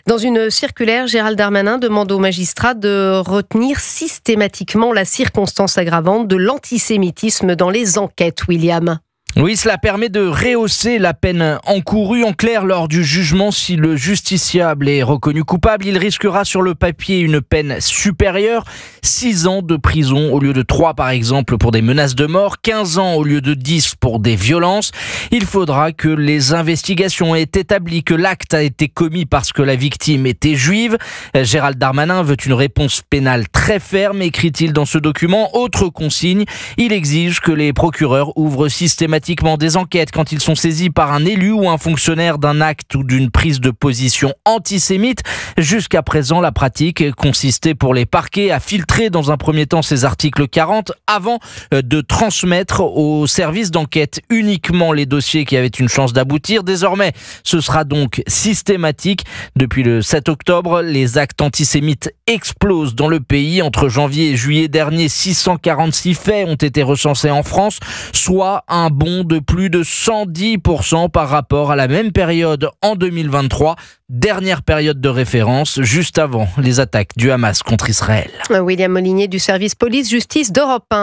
Dans une circulaire, Gérald Darmanin demande aux magistrats de retenir systématiquement la circonstance aggravante de l'antisémitisme dans les enquêtes, William. Oui, cela permet de rehausser la peine encourue. En clair, lors du jugement, si le justiciable est reconnu coupable, il risquera sur le papier une peine supérieure. 6 ans de prison au lieu de 3 par exemple pour des menaces de mort, 15 ans au lieu de 10 pour des violences. Il faudra que les investigations aient établi que l'acte a été commis parce que la victime était juive. Gérald Darmanin veut une réponse pénale très ferme, écrit-il dans ce document. Autre consigne, il exige que les procureurs ouvrent systématiquement des enquêtes quand ils sont saisis par un élu ou un fonctionnaire d'un acte ou d'une prise de position antisémite. Jusqu'à présent, la pratique consistait pour les parquets à filtrer dans un premier temps ces articles 40 avant de transmettre aux services d'enquête uniquement les dossiers qui avaient une chance d'aboutir. Désormais, ce sera donc systématique. Depuis le 7 octobre, les actes antisémites explosent dans le pays. Entre janvier et juillet dernier, 646 faits ont été recensés en France, soit un bond de plus de 110% par rapport à la même période en 2023, dernière période de référence juste avant les attaques du Hamas contre Israël. William Molinier du service police-justice d'Europe 1.